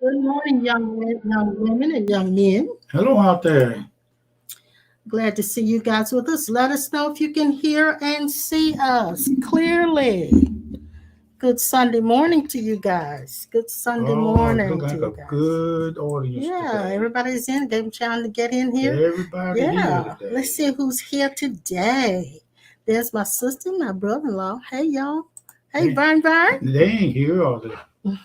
Good morning, young women, and young men. Hello out there. Glad to see you guys with us. Let us know if you can hear and see us clearly. Good Sunday morning to you guys. Good Sunday Oh, it morning look to like a you guys. good audience Yeah, today. everybody's in. Gave them time to get in here. Everybody here Yeah, today. let's see who's here today. There's my sister, my brother-in-law. Hey, y'all. Hey, Hey, Vern Vern. they ain't here, are they?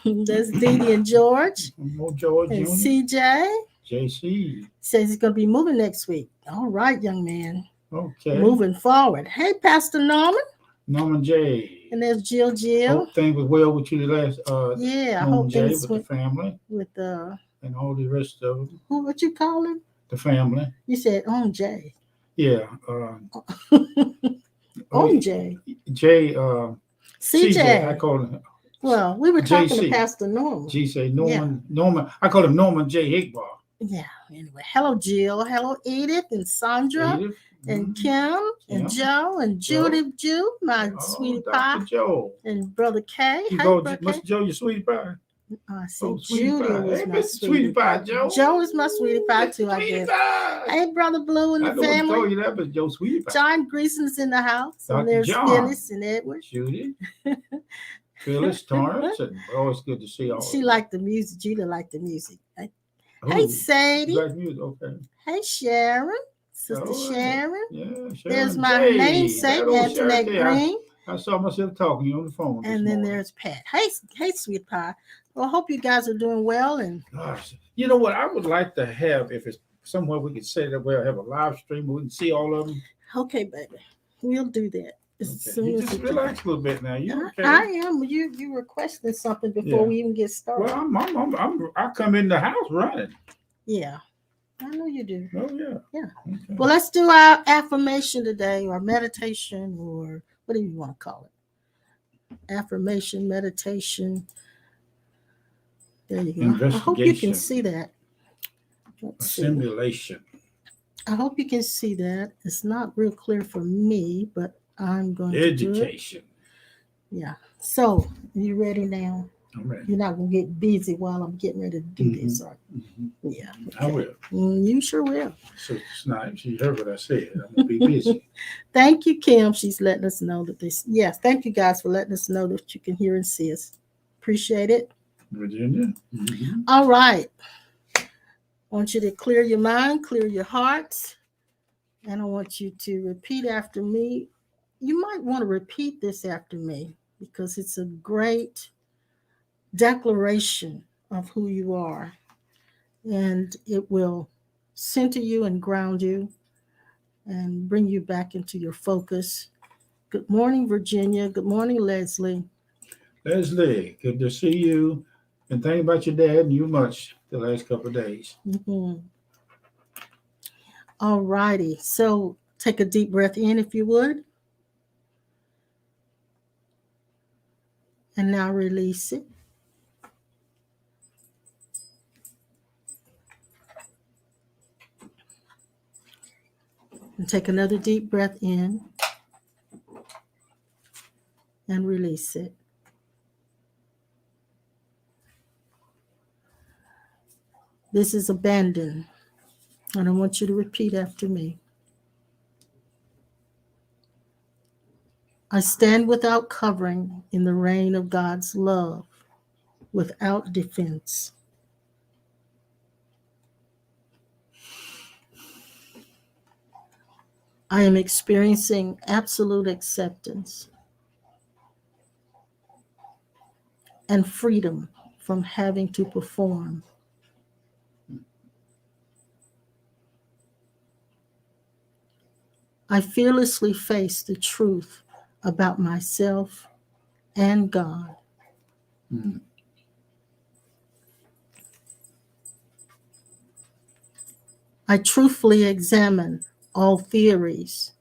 There's Dee Dee and George. Mo George And Jr., CJ. JC. Says he's going to be moving next week. All right, young man. Okay. Moving forward. Hey, Pastor Norman. Norman J. And there's Jill. Hope things was well with you the last Yeah, I Norman hope J things with the went family with and all the rest of them. what you call him? The family. You said on J. Yeah. On J. J. CJ. I call him Well, we were talking to JC. Pastor Norman. G say Norman. I call him Norman J. Hickbar. Yeah. Anyway, hello Jill. Hello Edith and Sandra. Edith. And Kim and Joe and Judy Jew, my sweetie pie. Dr. Joe. And Brother K. You Hey, go, Brother Mr. K. Joe, your sweetie pie. I see Sweetie Judy pie. was Hey, my Mr. Sweetie pie, Joe. Joe is my sweetie pie too, I Sweetie guess. pie. Hey, Brother Blue and I the know what to call family. you that, but Joe Sweetie pie. John Greason's in the house. Dr. And there's John. Phyllis and Edward. Judy. Phyllis Torrance. And always good to see all She of you. liked the music. Judy liked the music. Hey, Ooh, Sadie. you like music? Okay. Hey, Sharon. Sister All right. Sharon. Yeah, Sharon There's my J. namesake, That old Antoinette Sharon J. Green. I saw myself talking to you on the phone this And then morning. there's Pat. Hey, sweet pie. Well, I hope you guys are doing well. And Gosh, you know what? I would like to have, if it's somewhere we could say that we'll have a live stream where we can see all of them. okay, baby, we'll do that as Okay. soon You as just we relax a little bit now. You okay? I am. You requesting something before Yeah. we even get started. Well, I come in the house running. Yeah, I know you do. Oh yeah. Yeah. Okay. Well, let's do our affirmation today, or meditation, or what do you want to call it? Affirmation, meditation. There you go. I hope you can see that. Let's see. Simulation. I hope you can see that. It's not real clear for me, but I'm going to do it. Education. Yeah. So, you ready now? I'm ready. You're not going to get busy while I'm getting ready to do this, are you? Yeah. I okay. will. You sure will. So Snipes, you heard what I said. I'm gonna be busy. Thank you, Kim. She's letting us know that this. Yes, thank you guys for letting us know that you can hear and see us. Appreciate it. Virginia. All right. I want you to clear your mind, clear your hearts, and I want you to repeat after me. You might want to repeat this after me because it's a great declaration of who you are, and it will center you and ground you and bring you back into your focus. Good morning, Virginia. Good morning, Leslie. Leslie, good to see you. And think about your dad and you much the last couple of days. Mm-hmm. All righty. So take a deep breath in if you would. And now release it. And take another deep breath in and release it. This is abandon. And I want you to repeat after me. I stand without covering in the rain of God's love, without defense. I am experiencing absolute acceptance and freedom from having to perform. I fearlessly face the truth about myself and God. Mm. I truthfully examine all theories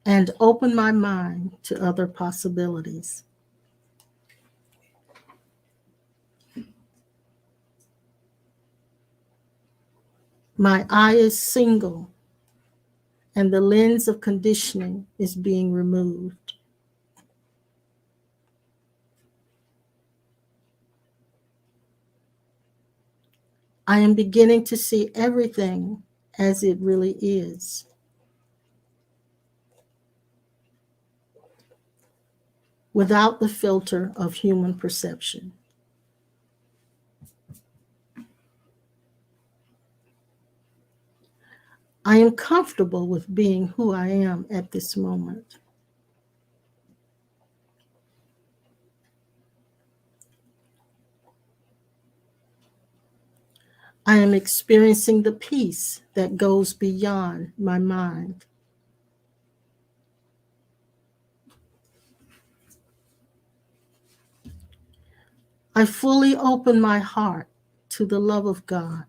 and open my mind to other possibilities. My eye is single, and the lens of conditioning is being removed. I am beginning to see everything as it really is. Without the filter of human perception. I am comfortable with being who I am at this moment. I am experiencing the peace that goes beyond my mind. I fully open my heart to the love of God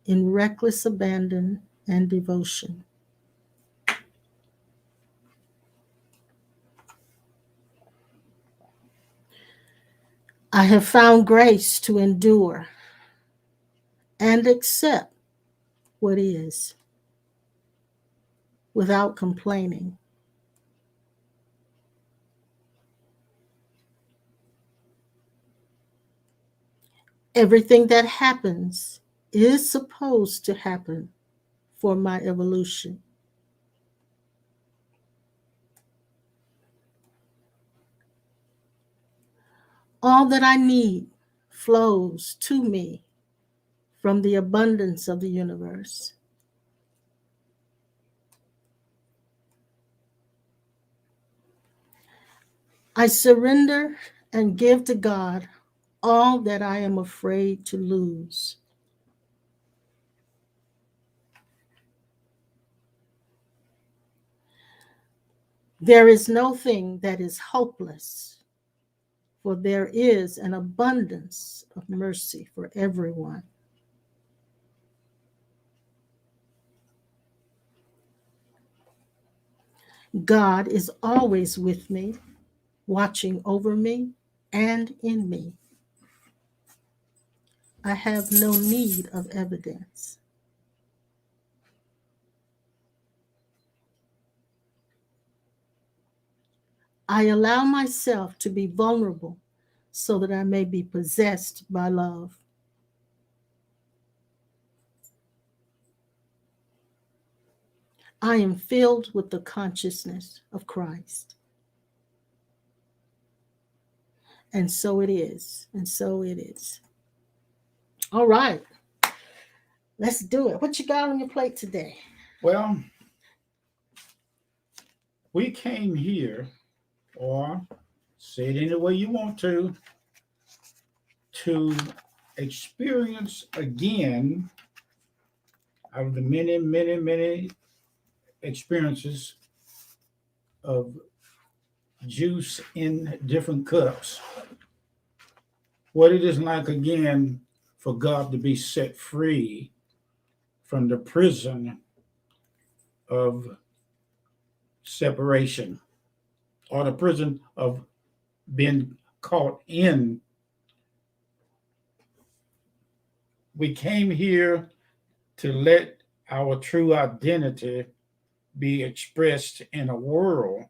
in reckless abandon and devotion. I have found grace to endure and accept what is without complaining. Everything that happens is supposed to happen for my evolution. All that I need flows to me from the abundance of the universe. I surrender and give to God all that I am afraid to lose. There is no thing that is hopeless, for there is an abundance of mercy for everyone. God is always with me, watching over me and in me. I have no need of evidence. I allow myself to be vulnerable so that I may be possessed by love. I am filled with the consciousness of Christ. And so it is. And so it is. All right. Let's do it. What you got on your plate today? Well, we came here, or say it any way you want to experience again out of the many, many, many experiences of juice in different cups. What it is like again for God to be set free from the prison of separation or the prison of being caught in. We came here to let our true identity be expressed in a world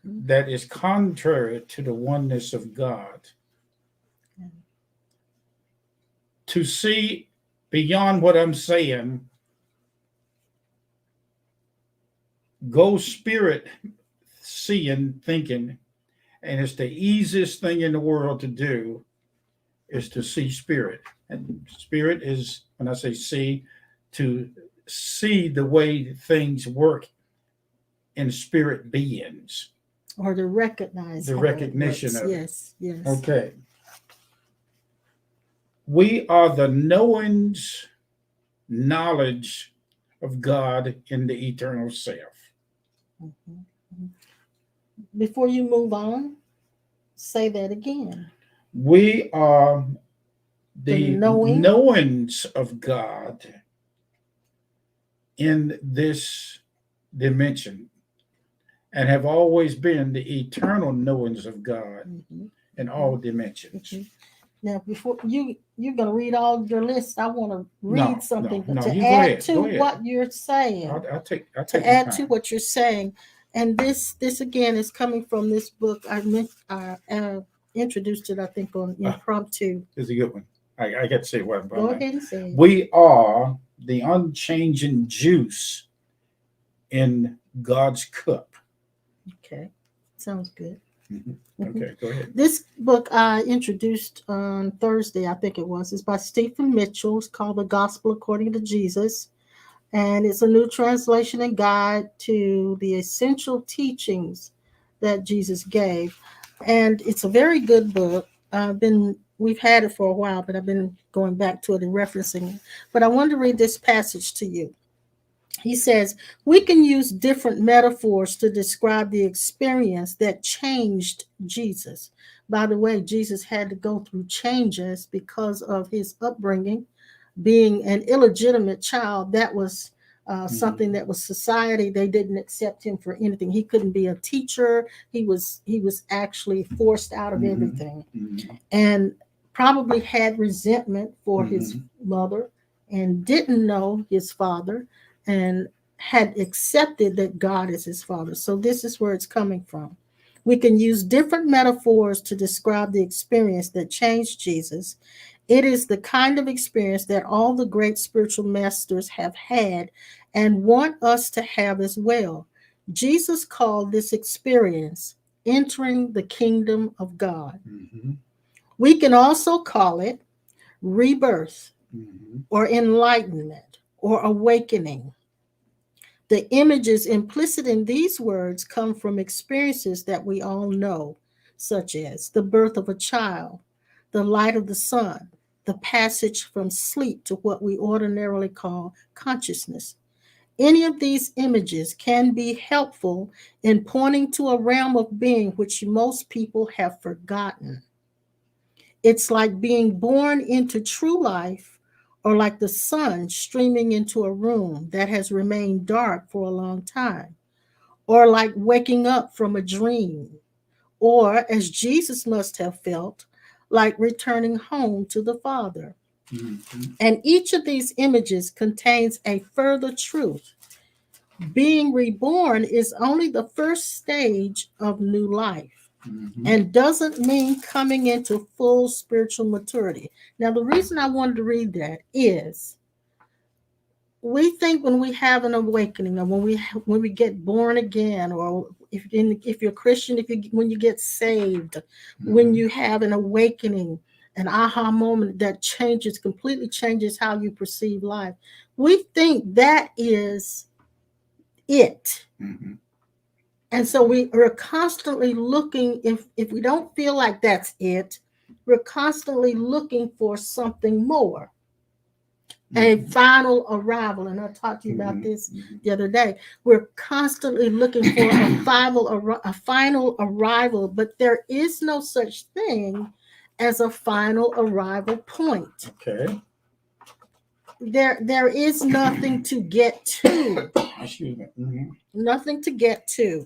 that is contrary to the oneness of God. To see beyond what I'm saying, go spirit seeing, thinking, and it's the easiest thing in the world to do is to see spirit. And spirit is, when I say see, to see the way things work in spirit beings. Or to recognize the recognition of it. Yes, yes. Okay. We are the knowings, knowledge of God in the eternal self. Before you move on, say that again. We are the knowings of God in this dimension and have always been the eternal knowings of God in all dimensions. Now, before you're going to read all your list, I want to read something to add to what you're saying. I'll take to add to what you're saying, and this again is coming from this book. introduced it, I think, on impromptu. It's a good one. I got to say what I'm Go ahead and say it. We are the unchanging juice in God's cup. Okay, sounds good. Okay, go ahead. This book I introduced on Thursday, I think it was, is by Stephen Mitchell. It's called The Gospel According to Jesus. And it's a new translation and guide to the essential teachings that Jesus gave. And it's a very good book. We've had it for a while, but I've been going back to it and referencing it. But I want to read this passage to you. He says, we can use different metaphors to describe the experience that changed Jesus. By the way, Jesus had to go through changes because of his upbringing. Being an illegitimate child, that was something that was society. They didn't accept him for anything. He couldn't be a teacher. He was actually forced out of everything, and probably had resentment for his mother and didn't know his father and had accepted that God is his father. So this is where it's coming from. We can use different metaphors to describe the experience that changed Jesus. It is the kind of experience that all the great spiritual masters have had and want us to have as well. Jesus called this experience entering the kingdom of God. We can also call it rebirth or enlightenment or awakening. The images implicit in these words come from experiences that we all know, such as the birth of a child, the light of the sun, the passage from sleep to what we ordinarily call consciousness. Any of these images can be helpful in pointing to a realm of being which most people have forgotten. It's like being born into true life, or like the sun streaming into a room that has remained dark for a long time, or like waking up from a dream, or as Jesus must have felt, like returning home to the Father. And each of these images contains a further truth. Being reborn is only the first stage of new life. And doesn't mean coming into full spiritual maturity. Now, the reason I wanted to read that is we think when we have an awakening, or when we get born again, or if you're Christian, when you get saved, when you have an awakening, an aha moment that completely changes how you perceive life, we think that is it. And so we're constantly looking, if we don't feel like that's it, we're constantly looking for something more, a final arrival. And I talked to you about this the other day. We're constantly looking for a final arrival, but there is no such thing as a final arrival point. Okay. There is nothing to get to. Excuse me. Nothing to get to.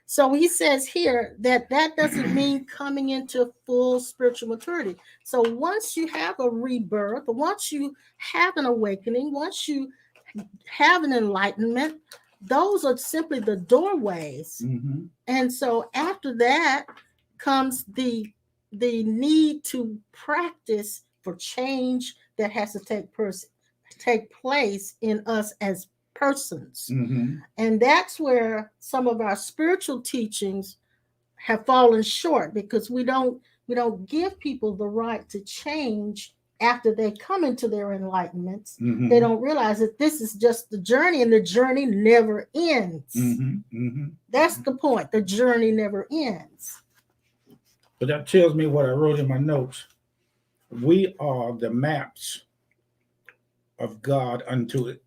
So he says here that doesn't mean coming into full spiritual maturity. So once you have a rebirth, once you have an awakening, once you have an enlightenment, those are simply the doorways. And so after that comes the need to practice for change that has to take place in us as persons. And that's where some of our spiritual teachings have fallen short, because we don't give people the right to change after they come into their enlightenments. They don't realize that this is just the journey, and the journey never ends. That's the point. The journey never ends. But that tells me what I wrote in my notes. We are the maps of God unto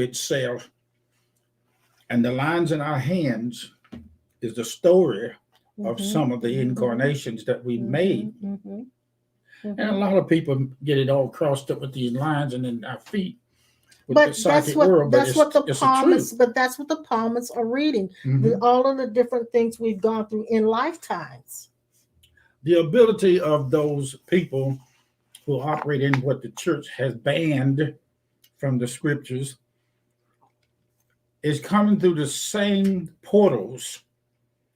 itself, and the lines in our hands is the story of some of the incarnations that we made. And a lot of people get it all crossed up with these lines and then our feet. But that's what the palmists are reading. All of the different things we've gone through in lifetimes. The ability of those people who operate in what the church has banned from the scriptures is coming through the same portals.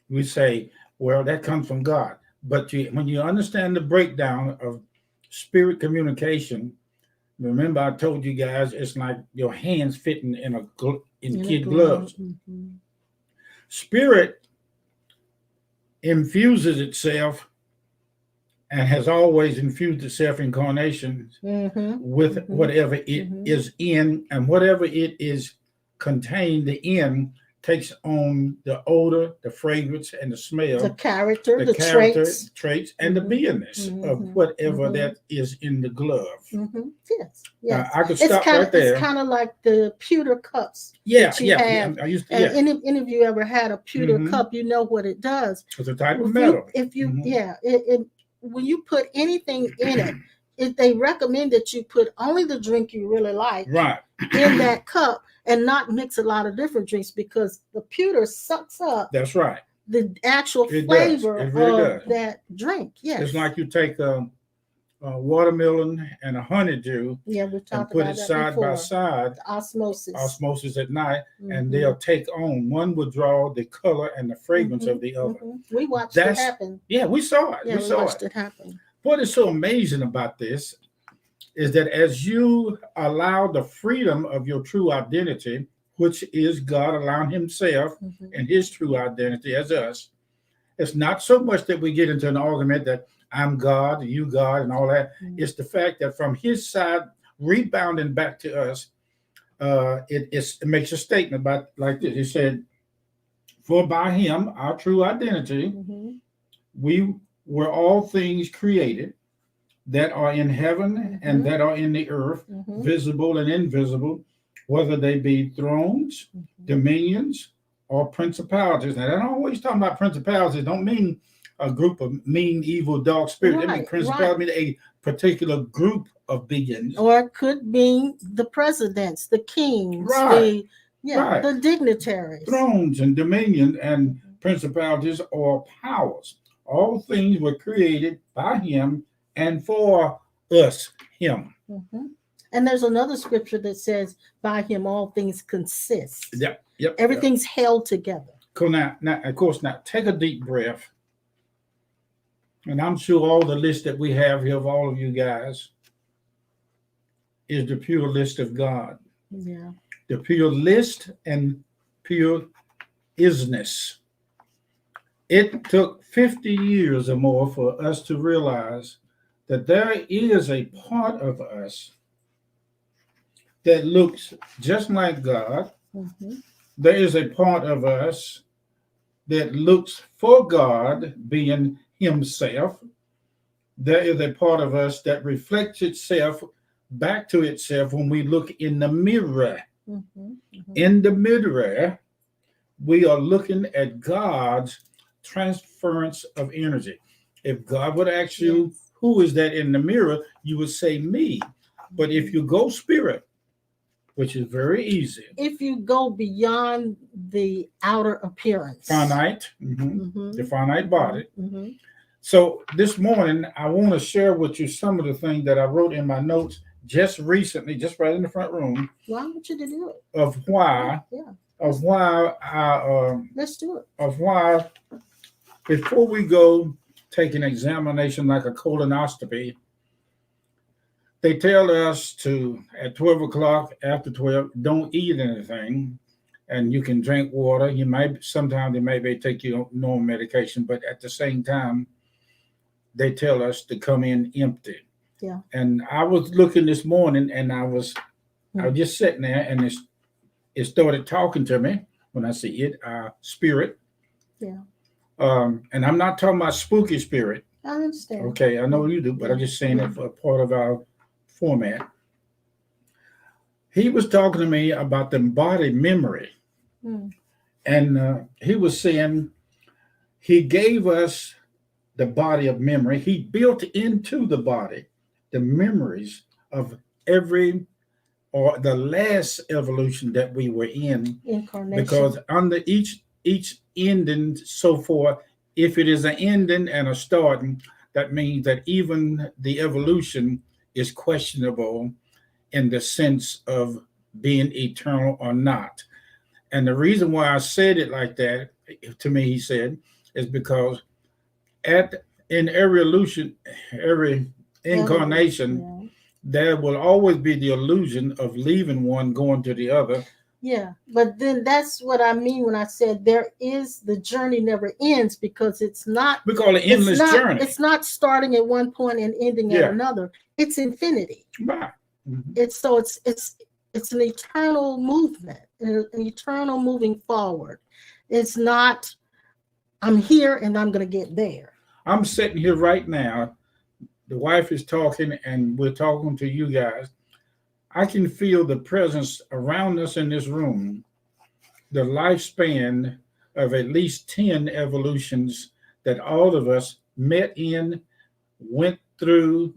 We say, well, that comes from God. But when you understand the breakdown of spirit communication, remember I told you guys it's like your hands fitting in kid gloves. Mm-hmm. Spirit infuses itself and has always infused itself in incarnation with whatever it is in, and whatever it is contained in takes on the odor, the fragrance, and the smell, the character, the traits, and the beingness of whatever that is in the glove. Yes, yes. I could stop right there. It's kind of like the pewter cups. Yeah, that you have. I used to. Yeah. Any of you ever had a pewter cup? You know what it does. It's a type of metal. When you put anything in it, they recommend that you put only the drink you really like in that cup and not mix a lot of different drinks, because the pewter sucks up. That's right. The actual flavor of that drink. Yes. It's like you take a watermelon and a honeydew, and put it side by side. The osmosis at night, and they'll take on. One will draw the color and the fragrance of the other. We watched it happen. Yeah, we saw it. Yeah, we watched it happen. What is so amazing about this is that as you allow the freedom of your true identity, which is God allowing himself and his true identity as us, it's not so much that we get into an argument that I'm God, you God, and all that. It's the fact that from his side, rebounding back to us, it makes a statement about like this. He said, for by him, our true identity, we were all things created that are in heaven and that are in the earth, visible and invisible, whether they be thrones, dominions, or principalities. Now, I don't always talk about principalities. Don't mean a group of mean, evil, dark spirits. Right, I mean principality, mean a particular group of beings. Or it could mean the presidents, the kings, the dignitaries. Thrones and dominion and principalities or powers. All things were created by him and for us, him. And there's another scripture that says, by him all things consist. Yep. Everything's held together. Cool. Now, of course, take a deep breath. And I'm sure all the list that we have here of all of you guys is the pure list of God. Yeah. The pure list and pure isness. It took 50 years or more for us to realize that there is a part of us that looks just like God. There is a part of us that looks for God, being himself. There is a part of us that reflects itself back to itself when we look in the mirror. In the mirror, we are looking at God's transference of energy. If God would ask you, who is that in the mirror, you would say me. But if you go spirit, which is very easy. If you go beyond the outer appearance. Finite, the finite body. So this morning, I want to share with you some of the things that I wrote in my notes just recently, just right in the front room. Well, I want you to do it. Of why. Of why let's do it. Of why, before we go take an examination like a colonoscopy, they tell us to, at 12 o'clock, after 12, don't eat anything, and you can drink water. Sometimes they may take you normal medication, but at the same time, they tell us to come in empty. Yeah. And I was looking this morning, and I was just sitting there, and it started talking to me when I see it, spirit. Yeah. And I'm not talking about spooky spirit. I understand. Okay, I know you do, but I'm just saying it for part of our format. He was talking to me about the body memory. And he was saying he gave us the body of memory. He built into the body the memories of every or the last evolution that we were in. Incarnation. Because under each ending, so forth, if it is an ending and a starting, that means that even the evolution is questionable in the sense of being eternal or not. And the reason why I said it like that, to me, he said, is because in in every incarnation, yeah. there will always be the illusion of leaving one, going to the other. Yeah, but then that's what I mean when I said the journey never ends, because it's not. We call it endless journey. It's not starting at one point and ending at another. It's infinity. Right. Mm-hmm. It's an eternal movement, an eternal moving forward. It's not, I'm here and I'm going to get there. I'm sitting here right now. The wife is talking and we're talking to you guys. I can feel the presence around us in this room, the lifespan of at least 10 evolutions that all of us met in, went through,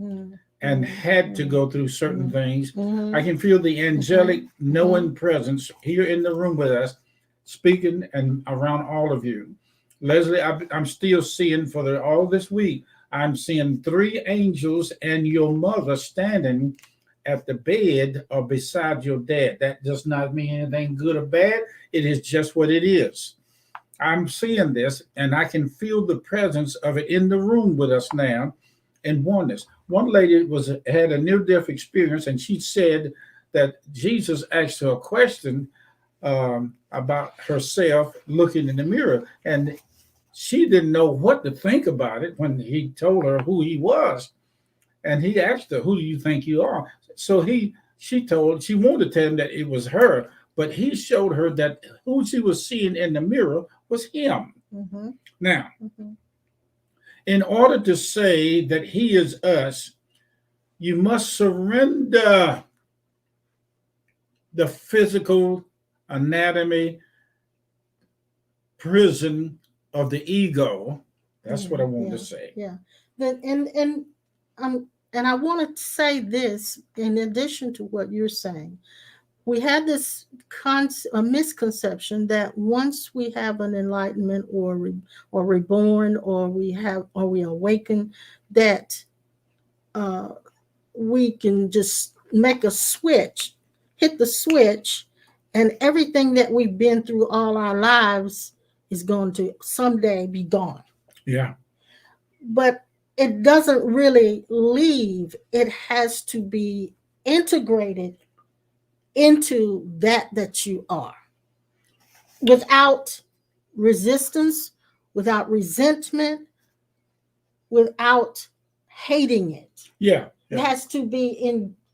and had to go through certain things. I can feel the angelic knowing presence here in the room with us, speaking and around all of you. Leslie, I'm still seeing all this week, I'm seeing 3 angels and your mother standing at the bed or beside your dad. That does not mean anything good or bad. It is just what it is. I'm seeing this, and I can feel the presence of it in the room with us now in oneness. One lady had a near-death experience, and she said that Jesus asked her a question about herself looking in the mirror, and she didn't know what to think about it when he told her who he was. And he asked her, "Who do you think you are?" So she wanted to tell him that it was her, but he showed her that who she was seeing in the mirror was him. Mm-hmm. Now, in order to say that he is us, you must surrender the physical anatomy prison of the ego. That's what I wanted to say. Yeah. And I want to say this in addition to what you're saying. We had this a misconception that once we have an enlightenment or reborn or we awaken, that we can just make a switch, hit the switch, and everything that we've been through all our lives is going to someday be gone. Yeah. But it doesn't really leave. It has to be integrated into that you are, without resistance, without resentment, without hating it. Yeah. It has to be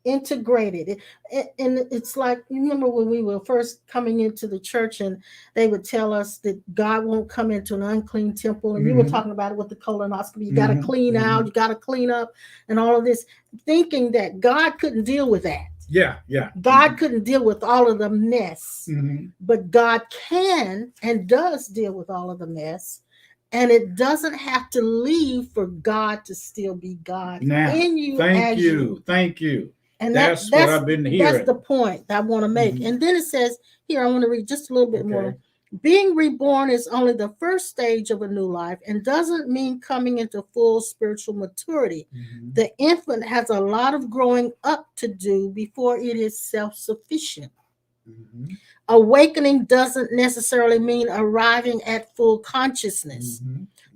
integrated. And it's like, you remember when we were first coming into the church and they would tell us that God won't come into an unclean temple. And you were talking about it with the colonoscopy. You got to clean out, you got to clean up and all of this, thinking that God couldn't deal with that. Yeah. God couldn't deal with all of the mess, but God can and does deal with all of the mess. And it doesn't have to leave for God to still be God in you. Thank you. And that's what I've been hearing. That's the point I want to make. And then it says here, I want to read just a little bit more. Being reborn is only the first stage of a new life and doesn't mean coming into full spiritual maturity. The infant has a lot of growing up to do before it is self-sufficient. Awakening doesn't necessarily mean arriving at full consciousness.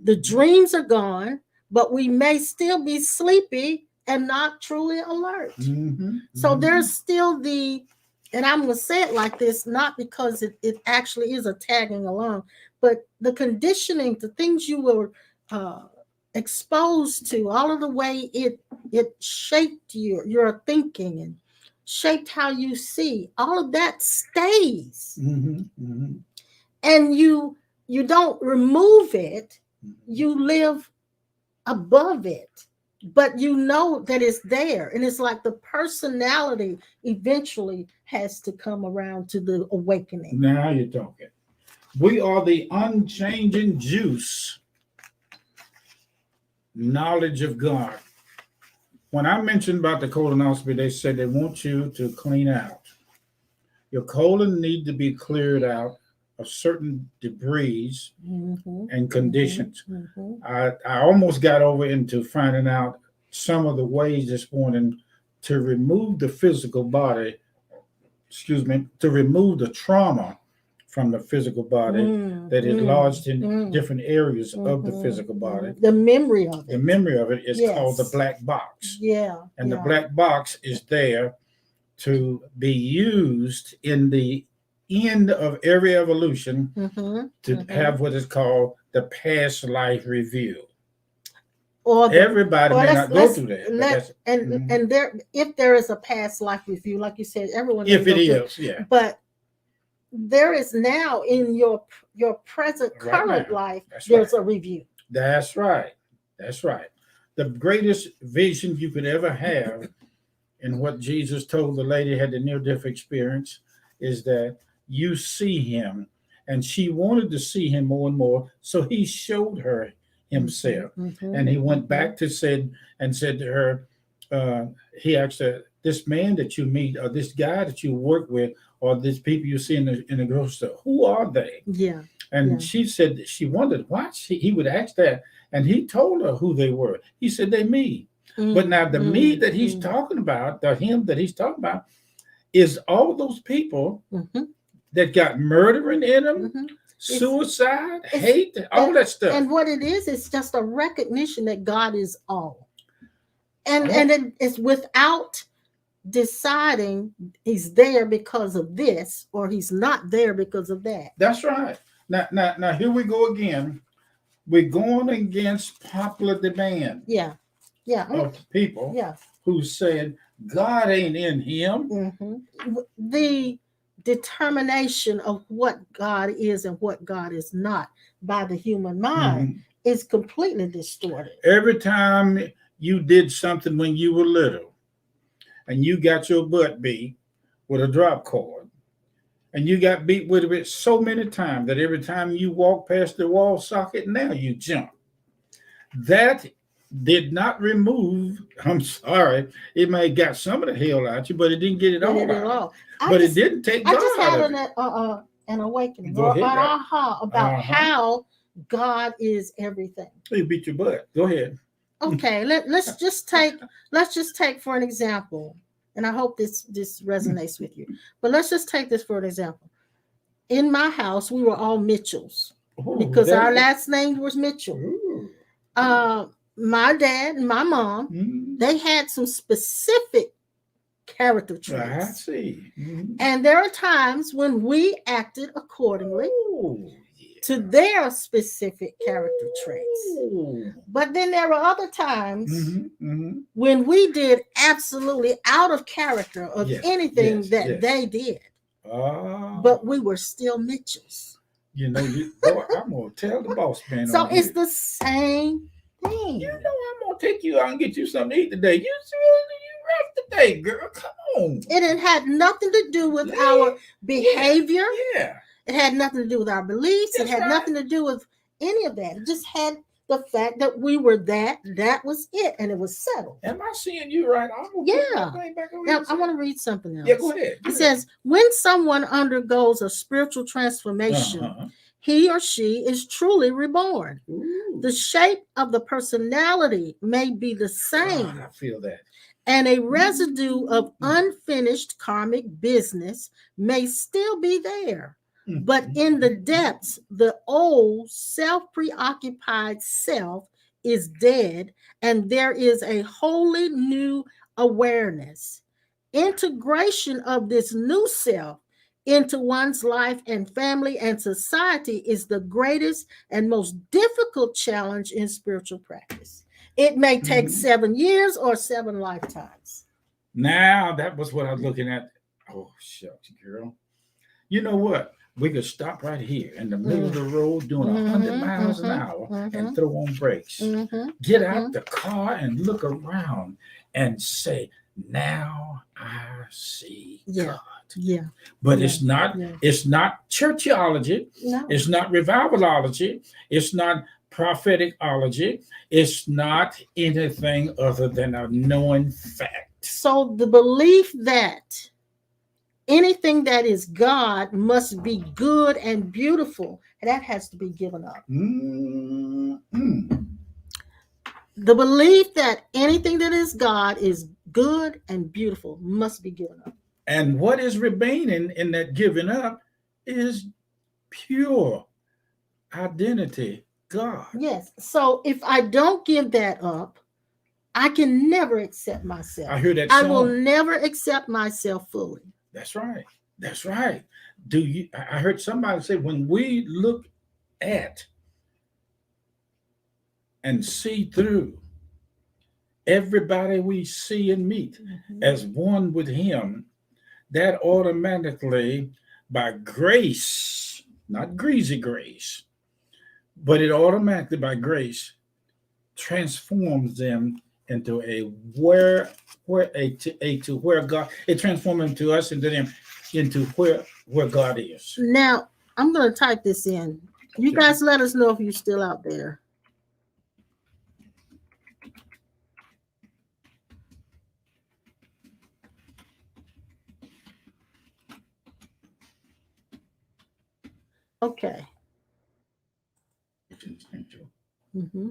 The dreams are gone, but we may still be sleepy and not truly alert. So there's still and I'm going to say it like this, not because it actually is a tagging along, but the conditioning, the things you were exposed to, all of the way it shaped your thinking and shaped how you see, all of that stays. And you don't remove it, you live above it, but you know that it's there. And it's like the personality eventually has to come around to the awakening. Now you're talking. We are the unchanging juice, knowledge of God. When I mentioned about the colonoscopy, they said they want you to clean out. Your colon need to be cleared out of certain debris and conditions. I almost got over into finding out some of the ways this morning to remove the physical body, to remove the trauma from the physical body that is lodged in different areas of the physical body. The memory of it. The memory of it is called the black box. Yeah. And the black box is there to be used in the end of every evolution to have what is called the past life review. Or everybody may not go through that. And there, if there is a past life review, like you said, everyone. If it is, yeah. But there is now in your present current life, there's a review. That's right. That's right. The greatest vision you could ever have, and what Jesus told the lady had the near-death experience, is that you see him, and she wanted to see him more and more, so he showed her himself. And he went back to said to her, he asked her, this man that you meet, or this guy that you work with, or these people you see in the grocery store, who are they? Yeah. And she said she wondered why he would ask that. And he told her who they were. He said, they me. But now the me that he's talking about, the him that he's talking about, is all those people that got murdering in them, suicide, hate, all that stuff. And what it is, it's just a recognition that God is all. And it's without deciding he's there because of this, or he's not there because of that. That's right. Now here we go again. We're going against popular demand. Yeah. Of people who said God ain't in him. The determination of what God is and what God is not by the human mind is completely distorted. Every time you did something when you were little and you got your butt beat with a drop cord, and you got beat with it so many times that every time you walk past the wall socket, now you jump. That did not remove, I'm sorry, it may have got some of the hell out you, but it didn't get it all out. But it didn't take God out of it. I just had an awakening, or an aha about how God is everything. You beat your butt. Go ahead. Okay, let's just take for an example, and I hope this resonates with you. But let's just take this for an example. In my house, we were all Mitchells because our last name was Mitchell. My dad and my mom, they had some specific character traits. I see. And there are times when we acted accordingly to their specific character traits. But then there were other times when we did absolutely out of character of anything that they did. But we were still Mitchells. You know, I'm going to tell the boss man. So it's the same thing. You know, I'm going to take you out and get you something to eat today. You rough today, girl. Come on. It had nothing to do with our behavior. Yeah. It had nothing to do with our beliefs. It had nothing to do with any of that. It just had the fact that we were that. That was it, and it was settled. Am I seeing you right? Yeah. Now, I want to read something else. Yeah, go ahead. It says, when someone undergoes a spiritual transformation, he or she is truly reborn. The shape of the personality may be the same. I feel that. And a residue of unfinished karmic business may still be there. But in the depths, the old self-preoccupied self is dead, and there is a wholly new awareness. Integration of this new self into one's life and family and society is the greatest and most difficult challenge in spiritual practice. It may take 7 years or 7 lifetimes. Now, that was what I was looking at. Oh, shucks, girl. You know what? We could stop right here in the middle of the road doing 100 miles an hour and throw on brakes. Get out the car and look around and say, now I see God. Yeah. But it's not churchology. No. It's not revivalology. It's not propheticology. It's not anything other than a known fact. So the belief that anything that is God must be good and beautiful, and that has to be given up. The belief that anything that is God is good and beautiful must be given up. And what is remaining in that giving up is pure identity, God. Yes. So if I don't give that up, I can never accept myself. I hear that I song. will never accept myself fully. That's right. That's right. I heard somebody say, when we look at and see through everybody we see and meet as one with him, that automatically, by grace, not greasy grace, but it automatically by grace transforms them into where God, it transforms them to us, into them, into where God is. Now I'm going to type this in. You guys let us know if you're still out there. Okay. Mm-hmm.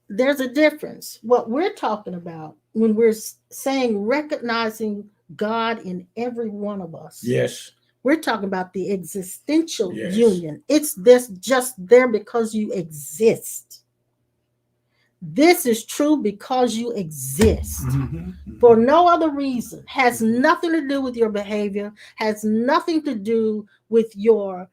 There's a difference. What we're talking about when we're saying recognizing God in every one of us. Yes. We're talking about the existential union. It's this just there because you exist. This is true because you exist. For no other reason. Has nothing to do with your behavior, has nothing to do with your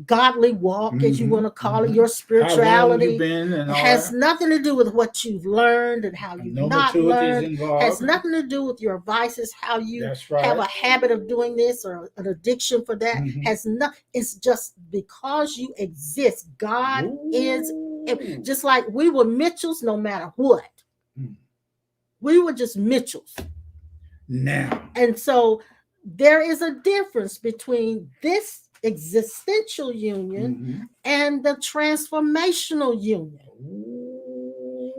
godly walk, as you want to call it, your spirituality. It has nothing to do with what you've learned and how you've not learned. Has nothing to do with your vices, how you have a habit of doing this or an addiction for that. Has nothing. It's just because you exist. God is, just like we were Mitchells no matter what. We were just Mitchells. Now. And so there is a difference between this existential union and the transformational union.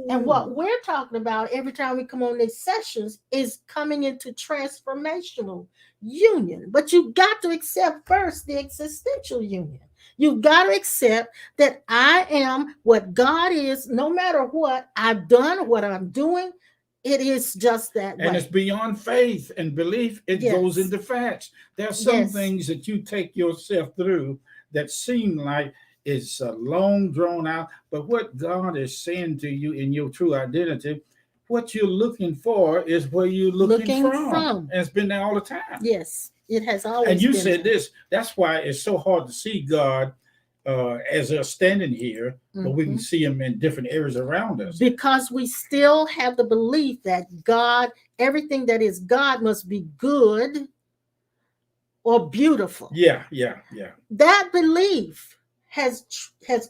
And what we're talking about every time we come on these sessions is coming into transformational union. But you got to accept first the existential union. You've got to accept that I am what God is, no matter what I've done, what I'm doing. It is just that way. And it's beyond faith and belief. It goes into facts. There are some things that you take yourself through that seem like it's long drawn out. But what God is saying to you in your true identity, what you're looking for is where you're looking from. And it's been there all the time. Yes, it has always been. And you said this. That's why it's so hard to see God as they're standing here, but we can see him in different areas around us. Because we still have the belief that God, everything that is God must be good or beautiful. Yeah. That belief has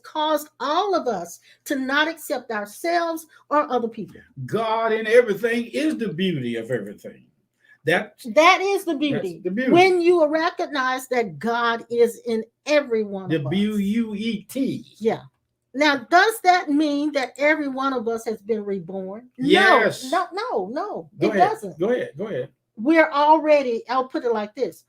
caused all of us to not accept ourselves or other people. God in everything is the beauty of everything. That is the beauty. The beauty. When you recognize that God is in every one of us. The B-U-E-T. Yeah. Now, does that mean that every one of us has been reborn? Yes. No. It doesn't. Go ahead. We're already, I'll put it like this.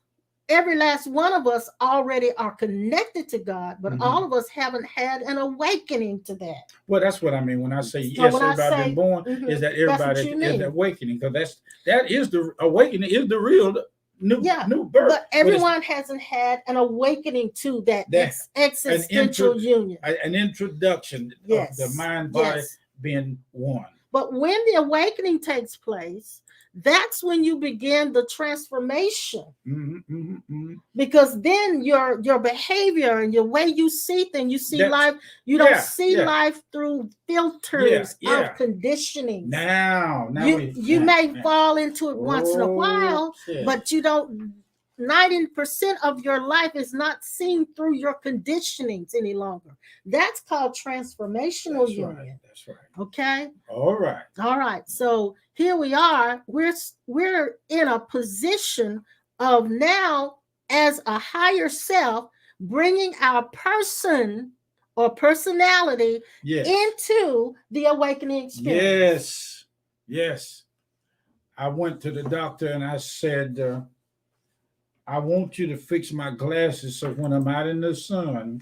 Every last one of us already are connected to God, but all of us haven't had an awakening to that. Well, that's what I mean when I say everybody been born, is that everybody is awakening, because that is the awakening, is the real new birth. But everyone hasn't had an awakening to that existential union. An introduction of the mind body being one. But when the awakening takes place, that's when you begin the transformation. Because then your behavior and your way you see things, you see life, you don't see life through filters of conditioning. Now you may fall into it once in a while, but you don't. 90% of your life is not seen through your conditionings any longer. That's called transformational union. That's right. Okay. All right. So here we are. We're in a position of now, as a higher self, bringing our person or personality into the awakening experience. Yes. I went to the doctor and I said, I want you to fix my glasses so when I'm out in the sun,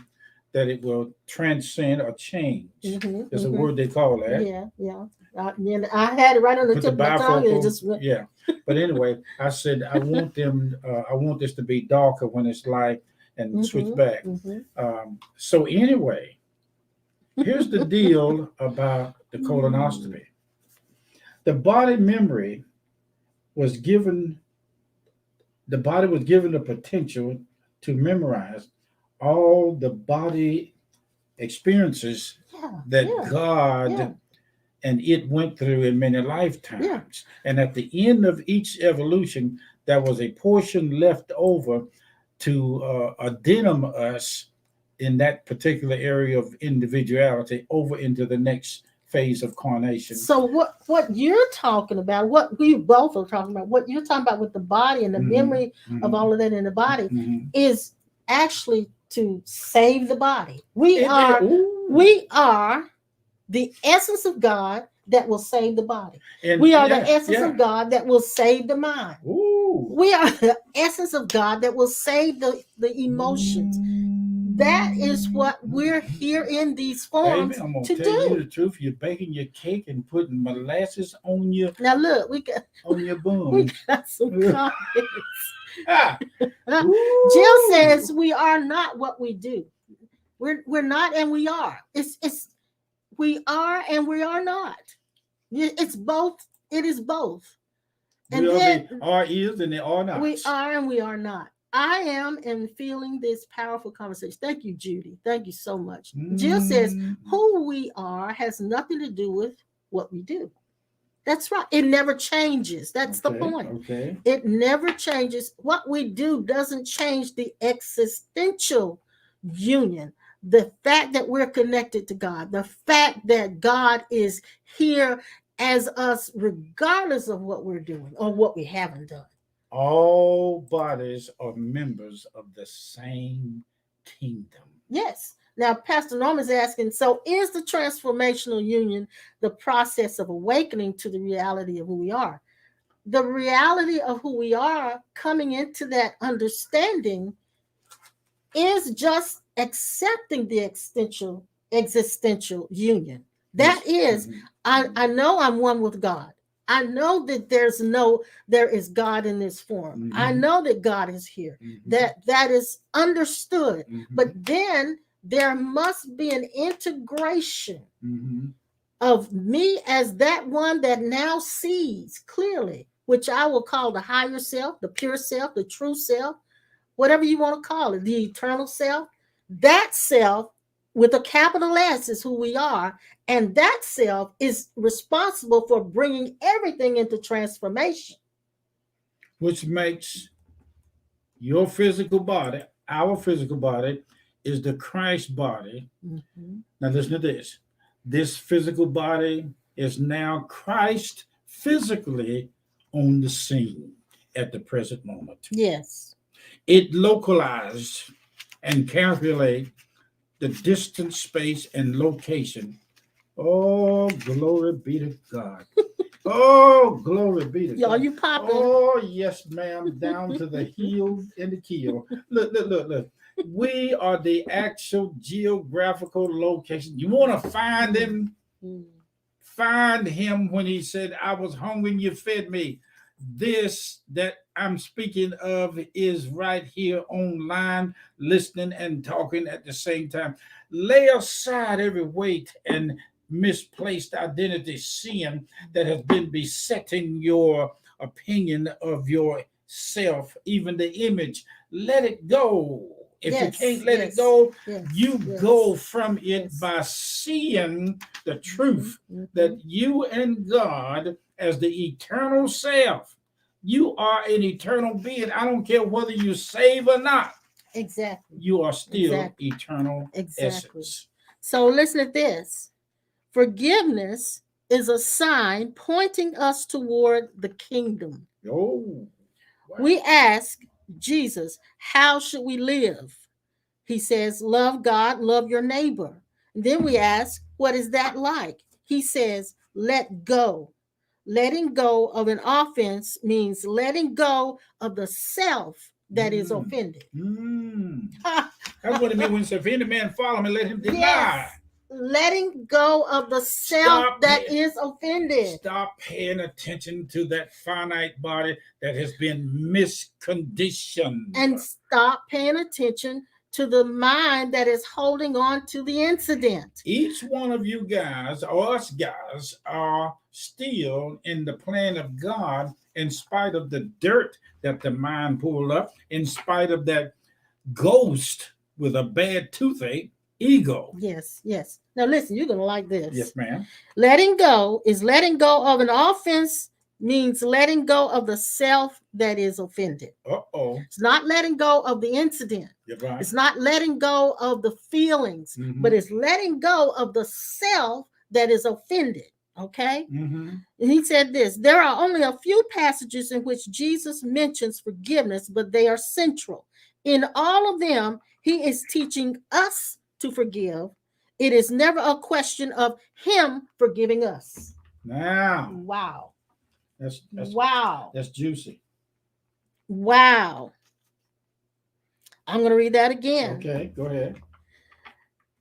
that it will transcend or change. Mm-hmm, There's a word they call that. Yeah. I had it right on the tip of my tongue, and it just went. Yeah. But anyway, I said I want them. I want this to be darker when it's light, and switch back. So anyway, here's the deal about the colonoscopy. The body memory was given. The body was given the potential to memorize all the body experiences that God and it went through in many lifetimes. And at the end of each evolution, there was a portion left over to adenum us in that particular area of individuality over into the next phase of carnation. So what you're talking about, what we both are talking about, what you're talking about with the body and the memory of all of that in the body is actually to save the body. We are the essence of God that will save the body. And we are the essence of God that will save the mind. We are the essence of God that will save the emotions. That is what we're here in these forms I'm gonna to tell do. You the truth. You're baking your cake and putting molasses on your now. Look, we got on your bun. We got some comments. Jill says we are not what we do. We're not, and we are. It's we are and we are not. It's both. It is both. And then are is and they are not. We are and we are not. I am and feeling this powerful conversation. Thank you, Judy. Thank you so much. Jill says who we are has nothing to do with what we do. That's right. It never changes. That's the point. Okay. It never changes. What we do doesn't change the existential union. The fact that we're connected to God, the fact that God is here as us, regardless of what we're doing or what we haven't done. All bodies are members of the same kingdom. Yes. Now, Pastor Norman's asking, so is the transformational union the process of awakening to the reality of who we are? The reality of who we are, coming into that understanding, is just accepting the existential union. That is, I know I'm one with God. I know that there is God in this form. I know that God is here. That is understood. But then there must be an integration of me as that one that now sees clearly, which I will call the higher self, the pure self, the true self, whatever you want to call it, the eternal self. That self with a capital S is who we are. And that self is responsible for bringing everything into transformation. Which makes your physical body, our physical body, is the Christ body. Now listen to this. This physical body is now Christ physically on the scene at the present moment. Yes. It localized and calculate the distance, space, and location. Oh, glory be to God. Oh, glory be to God. You popping. Oh, yes, ma'am. Down to the heel and the keel. Look. We are the actual geographical location. You want to find him? Find him when he said, I was hungry and you fed me. This that I'm speaking of is right here online, listening and talking at the same time. Lay aside every weight and misplaced identity sin that has been besetting your opinion of yourself, even the image. Let it go. If you can't let it go, you go from it by seeing the truth that you and God as the eternal self, you are an eternal being. I don't care whether you save or not. Exactly. You are still eternal essence. So listen to this. Forgiveness is a sign pointing us toward the kingdom. Oh, wow. We ask Jesus, how should we live? He says, love God, love your neighbor. And then we ask, what is that like? He says, let go. Letting go of an offense means letting go of the self that is offended. That's what it means when it says, if any man follow me, let him deny. Yes. Letting go of the self that is offended. Stop paying attention to that finite body that has been misconditioned. And stop paying attention to the mind that is holding on to the incident. Each one of you guys, or us guys, are still in the plan of God in spite of the dirt that the mind pulled up, in spite of that ghost with a bad toothache, ego. Yes, yes. Now listen, you're going to like this. Yes, ma'am. Letting go is letting go of an offense, means letting go of the self that is offended. It's not letting go of the incident. You're right. It's not letting go of the feelings, but it's letting go of the self that is offended. Okay? And he said this, there are only a few passages in which Jesus mentions forgiveness, but they are central. In all of them, he is teaching us to forgive. It is never a question of him forgiving us. Now. Wow. That's juicy. Wow. I'm going to read that again. Okay, go ahead.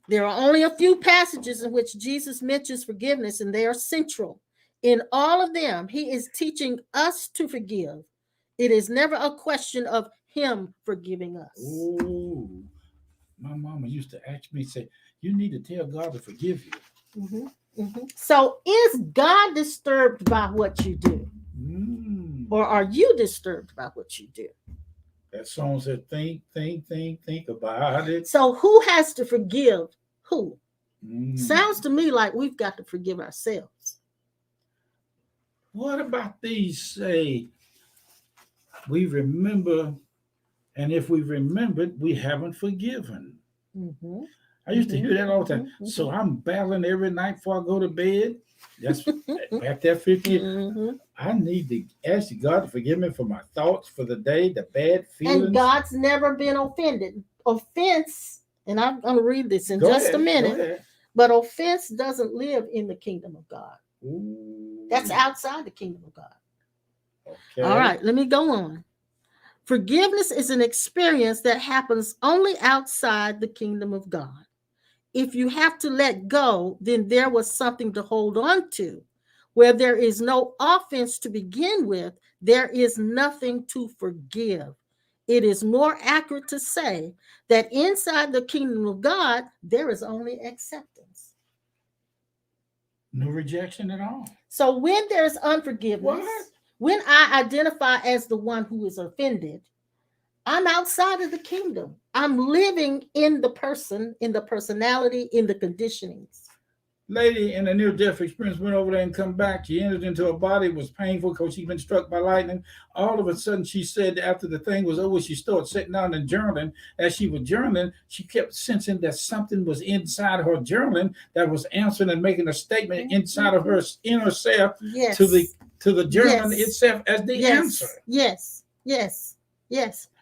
There are only a few passages in which Jesus mentions forgiveness, and they are central. In all of them, he is teaching us to forgive. It is never a question of him forgiving us. Ooh. My mama used to ask me, say, you need to tell God to forgive you. So is God disturbed by what you do? Or are you disturbed by what you do? That song said, think about it. So who has to forgive who? Sounds to me like we've got to forgive ourselves. What about these say, we remember, and if we remembered, we haven't forgiven? I used to hear that all the time. So I'm battling every night before I go to bed. That's back there 50. I need to ask God to forgive me for my thoughts for the day, the bad feelings. And God's never been offended. Offense, and I'm going to read this in just a minute, but offense doesn't live in the kingdom of God. That's outside the kingdom of God. Okay. All right, let me go on. Forgiveness is an experience that happens only outside the kingdom of God. If you have to let go, then there was something to hold on to. Where there is no offense to begin with, there is nothing to forgive. It is more accurate to say that inside the kingdom of God, there is only acceptance. No rejection at all. So when there's unforgiveness, when I identify as the one who is offended, I'm outside of the kingdom. I'm living in the person, in the personality, in the conditionings. Lady in a near-death experience went over there and come back. She entered into a body. It was painful because she'd been struck by lightning. All of a sudden, she said after the thing was over, she started sitting down and journaling. As she was journaling, she kept sensing that something was inside her journaling that was answering and making a statement inside of her inner self to the journaling itself as the answer. Yes.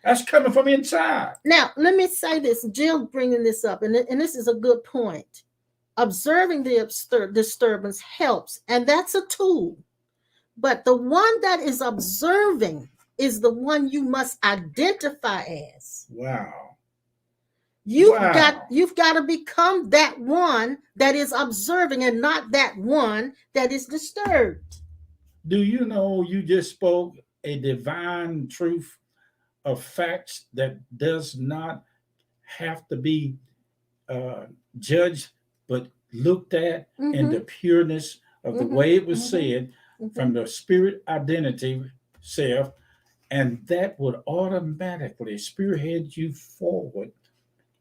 That's coming from inside. Now, let me say this. Jill bringing this up, and this is a good point. Observing the disturbance helps, and that's a tool. But the one that is observing is the one you must identify as. Wow. You've got to become that one that is observing and not that one that is disturbed. Do you know you just spoke a divine truth of facts that does not have to be judged, but looked at in the pureness of the way it was said from the spirit identity self, and that would automatically spearhead you forward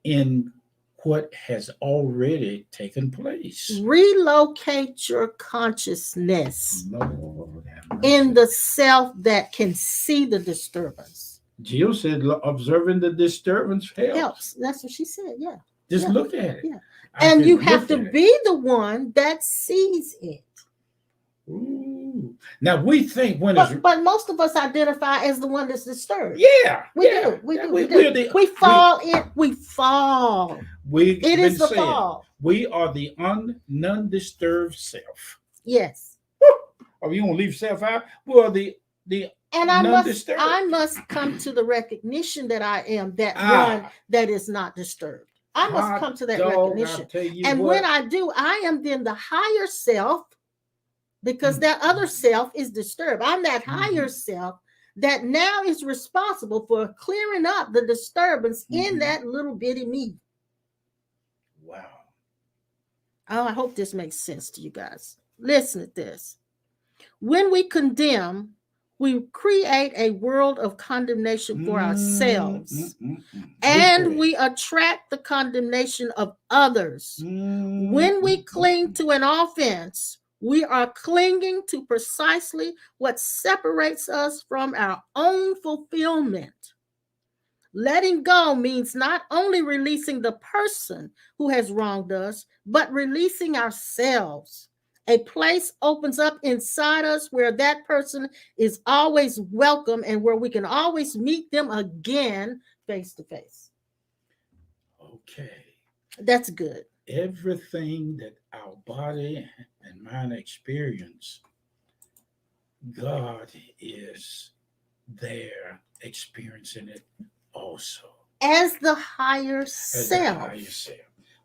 in what has already taken place. Relocate your consciousness in the self that can see the disturbance. Jill said observing the disturbance helps. That's what she said, yeah. Just look at it. Yeah. And you have to be the one that sees it. Ooh. Now we think but most of us identify as the one that's disturbed. Yeah. We do. We fall. It is the fall. We are the non-disturbed self. Yes. Or you want to leave self out? We are the And I must come to the recognition that I am that one that is not disturbed. I must come to that recognition. And when I do, I am then the higher self, because that other self is disturbed. I'm that higher self that now is responsible for clearing up the disturbance in that little bitty me. Wow. Oh, I hope this makes sense to you guys. Listen to this. When we condemn, we create a world of condemnation for ourselves, and we attract the condemnation of others. When we cling to an offense, we are clinging to precisely what separates us from our own fulfillment. Letting go means not only releasing the person who has wronged us, but releasing ourselves. A place opens up inside us where that person is always welcome and where we can always meet them again face to face. Okay. That's good. Everything that our body and mind experience, God is there experiencing it also. As the higher self.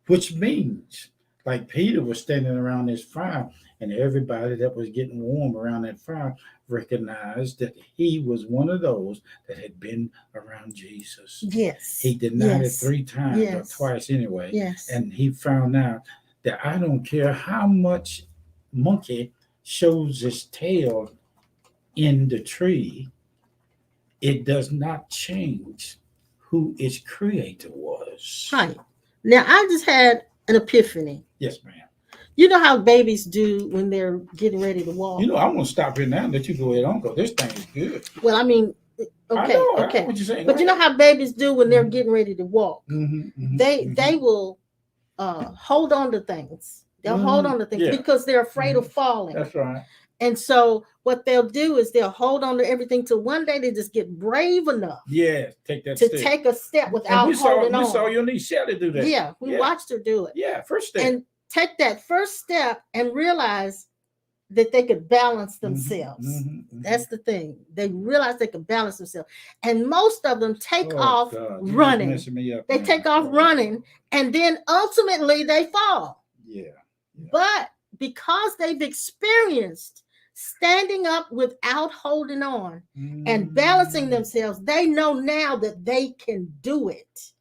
Which means, like Peter was standing around this fire, and everybody that was getting warm around that fire recognized that he was one of those that had been around Jesus. Yes. He denied it 3 times or twice anyway. Yes. And he found out that I don't care how much monkey shows his tail in the tree, it does not change who its creator was. Right. Now, I just had an epiphany. Yes, ma'am. You know how babies do when they're getting ready to walk? You know, I'm going to stop here now and let you go ahead on, because this thing is good. Well, I mean, okay. I know what you're saying. But you know how babies do when they're getting ready to walk? They will hold on to things. They'll hold on to things because they're afraid of falling. That's right. And so what they'll do is they'll hold on to everything till one day they just get brave enough. Take that to take a step without holding on. We saw your niece Shelly do that. Yeah, we watched her do it. Yeah, first step. And take that first step and realize that they could balance themselves. That's the thing. They realize they could balance themselves. And most of them take off running. They take off running, and then ultimately they fall. Yeah. But because they've experienced standing up without holding on and balancing themselves, they know now that they can do it.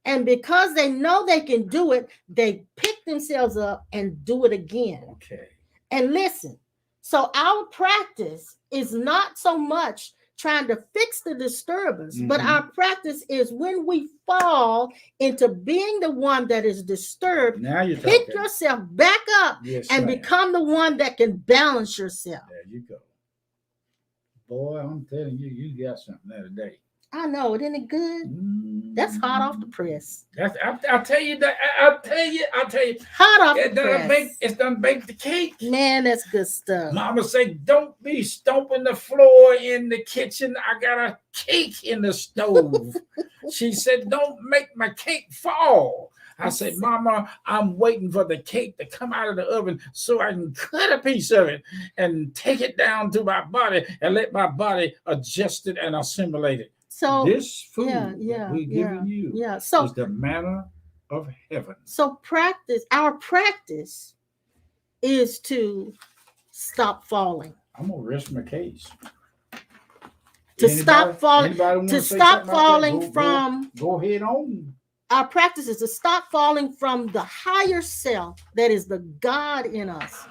And because they know they can do it, they pick themselves up and do it again. Okay. And listen, so our practice is not so much trying to fix the disturbance, but our practice is when we fall into being the one that is disturbed, now you're pick yourself back up and become the one that can balance yourself. There you go. Boy, I'm telling you, you got something there today. I know, isn't it good? That's hot off the press. I'll tell you that. I'll tell you. Hot off the press. It's done baked the cake. Man, that's good stuff. Mama say, don't be stomping the floor in the kitchen. I got a cake in the stove. She said, don't make my cake fall. I said, Mama, I'm waiting for the cake to come out of the oven so I can cut a piece of it and take it down to my body and let my body adjust it and assimilate it. So this food that we're giving you is the manna of heaven. So our practice is to stop falling. I'm gonna rest my case. Stop falling from. Go ahead on. Our practice is to stop falling from the higher self that is the God in us.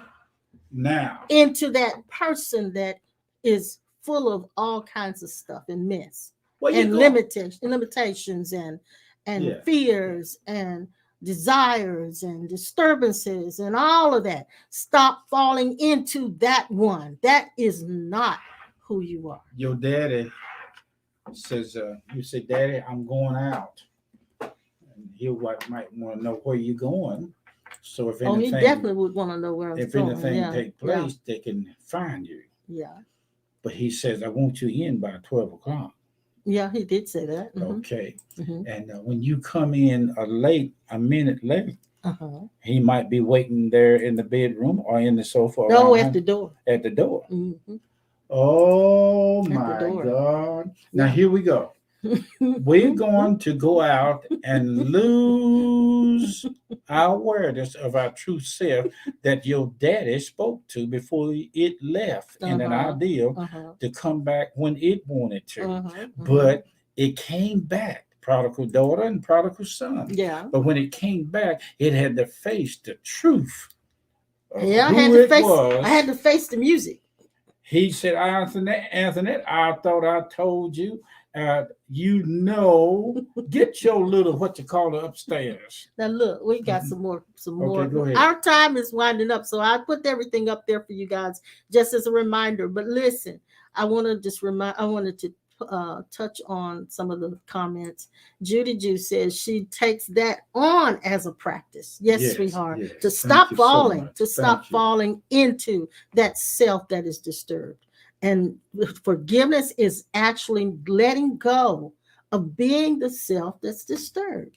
Now into that person that is full of all kinds of stuff and mess. And limitations and fears and desires and disturbances and all of that. Stop falling into that one. That is not who you are. Your daddy says, you say, Daddy, I'm going out. And he might want to know where you're going. So if anything, he definitely would want to know where I'm going. If anything take place, they can find you. Yeah. But he says, I want you in by 12 o'clock. Yeah, he did say that. Okay. And when you come in a minute late, he might be waiting there in the bedroom or in the sofa. No, at the door. At the door. Oh at the my door. God. Now Yeah. here we go. We're going to go out and lose our awareness of our true self that your daddy spoke to before it left in an Uh-huh. ideal Uh-huh. to come back when it wanted to. Uh-huh. Uh-huh. But it came back, prodigal daughter and prodigal son. Yeah. But when it came back, it had to face the truth of Yeah, who it I had was. to face the music. He said, Anthony, I thought I told you. You know, get your little what you call it upstairs. Now look, we got Mhm. some Okay, more. go ahead. Our time is winding up, so I put everything up there for you guys just as a reminder. But listen, I wanted to touch on some of the comments. Judy Jew says she takes that on as a practice. Yes, sweetheart, yes. to Thank stop you so falling, much. to stop Thank you. falling into that self that is disturbed. And forgiveness is actually letting go of being the self that's disturbed.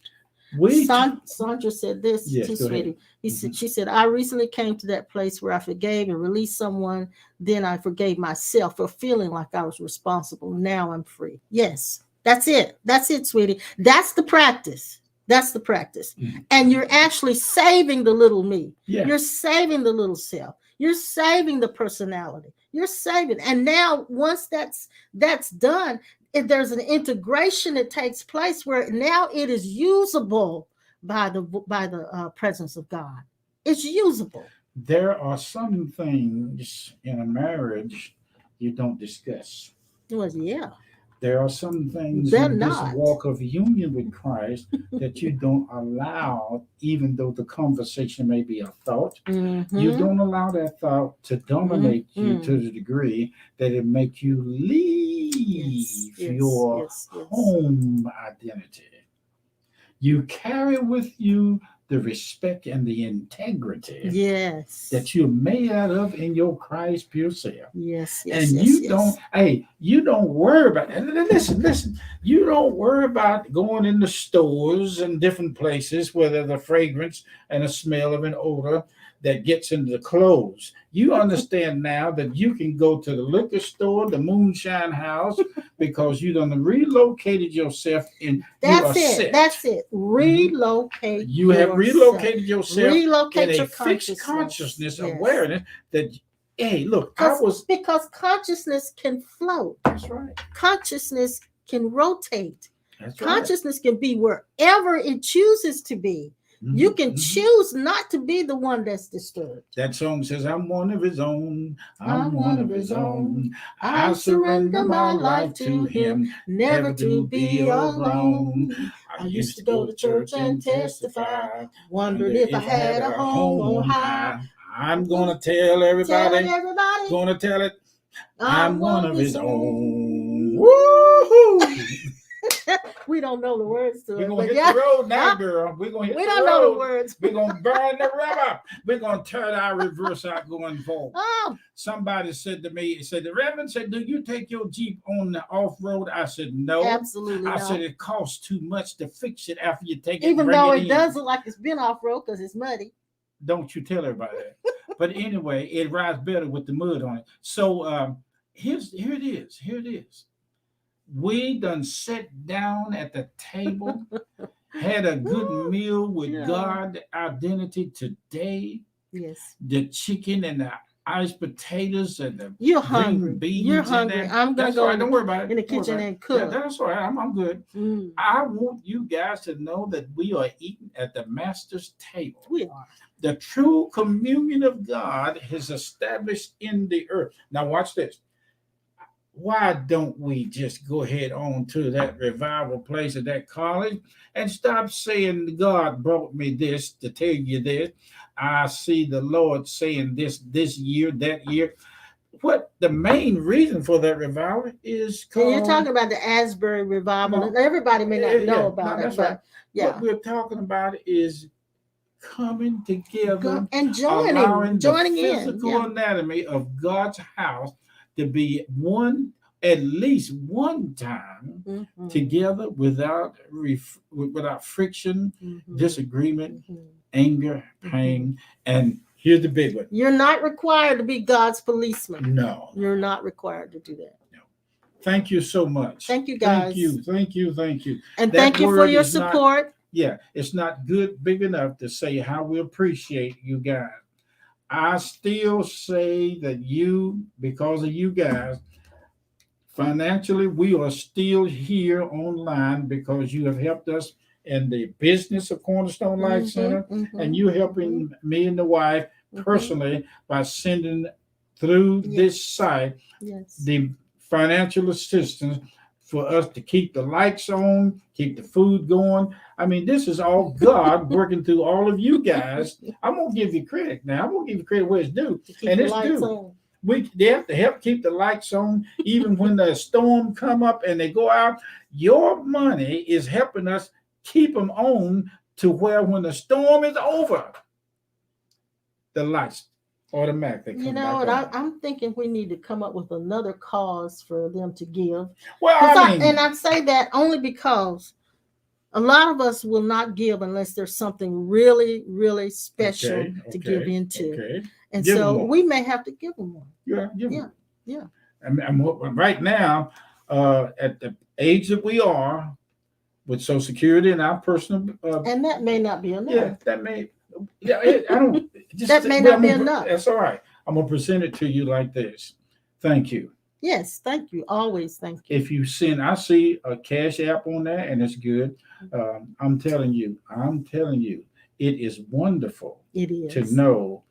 Sandra said this Yes, too, go ahead. sweetie. She said, I recently came to that place where I forgave and released someone. Then I forgave myself for feeling like I was responsible. Now I'm free. Yes, that's it. That's it, sweetie. That's the practice. That's the practice. Mhm. And you're actually saving the little me. Yeah. You're saving the little self. You're saving the personality. You're saving. And now once that's done, if there's an integration that takes place where now it is usable by the presence of God. It's usable. There are some things in a marriage you don't discuss. Well, yeah. There are some things They're in this not. walk of union with Christ that you don't allow, even though the conversation may be a thought. Mm-hmm. You don't allow that thought to dominate you to the degree that it make you leave your home identity. You carry with you the respect and the integrity that you're made out of in your Christ pure self. And you don't worry about it. Listen, you don't worry about going in the stores and different places where there's a fragrance and a smell of an odor that gets into the clothes. You understand now that you can go to the liquor store, the moonshine house, because you done relocated yourself in. That's it. Relocate. You have relocated yourself in a fixed consciousness awareness that, hey, look, because consciousness can float. That's right. Consciousness can rotate. That's consciousness can be wherever it chooses to be. Mm-hmm. You can choose not to be the one that's disturbed. That song says, I'm one of his own. I'm one of his own. I surrender my life to him, never to be alone. I used to go to church and testify, wondered if I had a home on high. I'm going to tell everybody, going to tell it, I'm one of his own. Woo-hoo! We don't know the words to it. We're going to hit the road now, girl. We're going to hit the road. We don't know the words. We're going to burn the river. We're going to turn our reverse out going forward. Oh. Somebody said to me, the Reverend said, do you take your Jeep on the off-road? I said, no. Absolutely I said, it costs too much to fix it after you take it. Even though it does look like it's been off-road because it's muddy. Don't you tell everybody that. But anyway, it rides better with the mud on it. So here it is. We done sat down at the table, had a good meal with God identity today. Yes. The chicken and the iced potatoes and the green beans. You're hungry. I'm going to go don't worry about it. In the kitchen and cook. Yeah, that's all right. I'm good. Mm. I want you guys to know that we are eating at the Master's table. We are. The true communion of God is established in the earth. Now watch this. Why don't we just go ahead on to that revival place at that college and stop saying God brought me this to tell you this? I see the Lord saying this year, that year. What the main reason for that revival is called... You're talking about the Asbury revival. No, everybody may not know about it. Right. What we're talking about is coming together and joining the physical anatomy of God's house to be one, at least one time together without friction, disagreement, anger, pain. And Here's the big one. You're not required to be God's policeman. No. You're not required to do that. No. Thank you so much. Thank you, guys. Thank you. And thank you for your support. It's not big enough to say how we appreciate you guys. I still say that because of you guys, financially, we are still here online because you have helped us in the business of Cornerstone Life Center, and you helping me and the wife personally by sending through this site the financial assistance for us to keep the lights on, keep the food going. I mean, this is all God working through all of you guys. I'm going to give you credit now. I'm going to give you credit where it's due. And it's due. They have to help keep the lights on, even when the storm come up and they go out. Your money is helping us keep them on to where when the storm is over, the lights automatically come back on. I'm thinking we need to come up with another cause for them to give. Well, I say that only because a lot of us will not give unless there's something really, really special to give into. Okay. And so we may have to give them one. Yeah. And right now, at the age that we are, with Social Security and our personal, and that may not be enough. Yeah, that may. Yeah, I don't. That may not be enough. That's all right. I'm gonna present it to you like this. Thank you. Yes, thank you. Always thank you. If you send, I see a Cash App on there, and it's good. I'm telling you, it is wonderful. It is to know.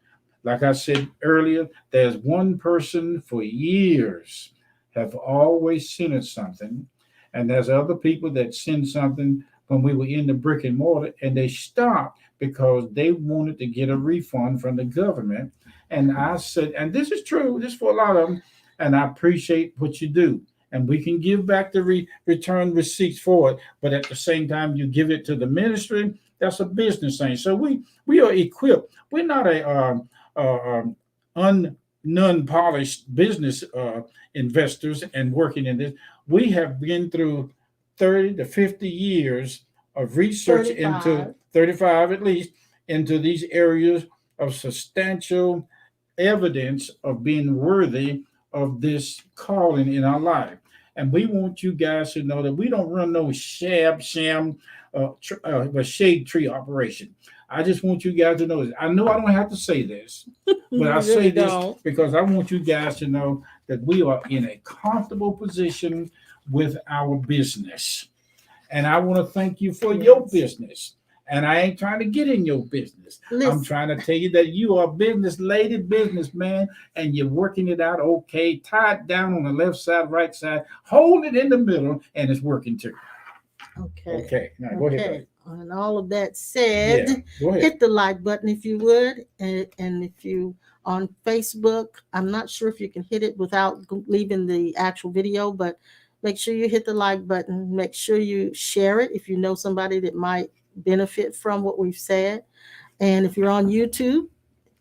Like I said earlier, there's one person for years have always sent us something, and there's other people that send something when we were in the brick and mortar, and they stopped because they wanted to get a refund from the government. And I said, and this is true, this is for a lot of them, and I appreciate what you do. And we can give back the return receipts for it, but at the same time, you give it to the ministry. That's a business thing. So we are equipped. We're not non-polished business investors and working in this. We have been through 30 to 50 years of research 35 at least, into these areas of substantial evidence of being worthy of this calling in our life. And we want you guys to know that we don't run no sham shade tree operation. I just want you guys to know this. I know I don't have to say this, but I say this because I want you guys to know that we are in a comfortable position with our business. And I want to thank you for your business. And I ain't trying to get in your business. I'm trying to tell you that you are a business lady, businessman, and you're working it out okay. Tie it down on the left side, right side, hold it in the middle, and it's working too. Okay. Now, go ahead. And all of that said, hit the like button if you would. And if you on Facebook, I'm not sure if you can hit it without leaving the actual video, but make sure you hit the like button. Make sure you share it if you know somebody that might benefit from what we've said. And if you're on YouTube,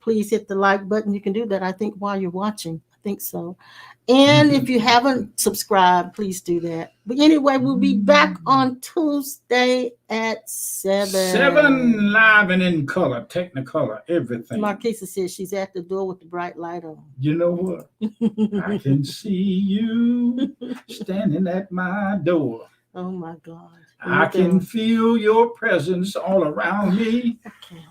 please hit the like button. You can do that, I think, while you're watching. I think so. And if you haven't subscribed, please do that. But anyway, we'll be back on Tuesday at 7. 7 live and in color, Technicolor, everything. Marquisa says she's at the door with the bright light on. You know what? I can see you standing at my door. Oh, my God. I can feel your presence all around me. Okay,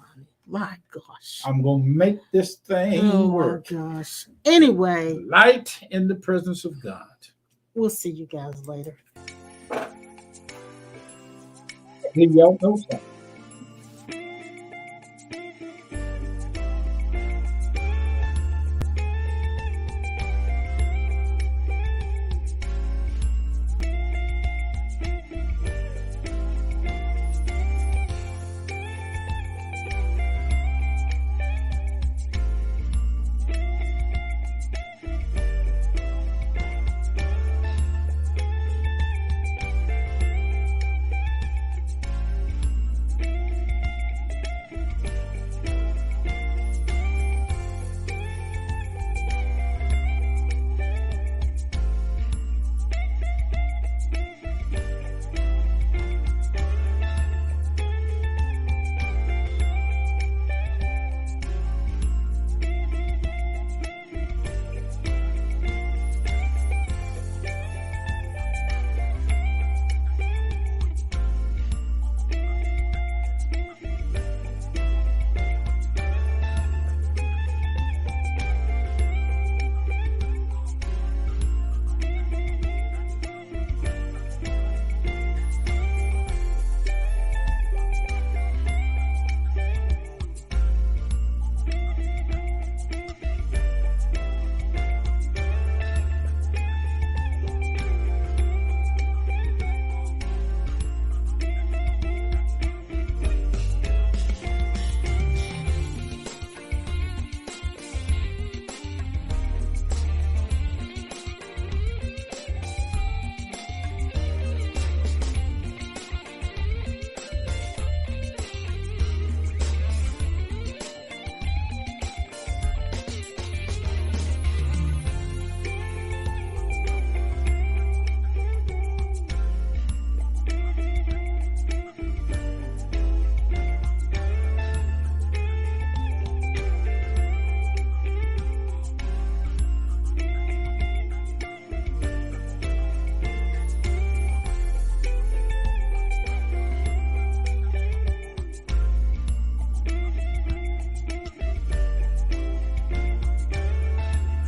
my gosh. I'm going to make this thing work. Oh, my gosh. Anyway. Light in the presence of God. We'll see you guys later. Y'all know something.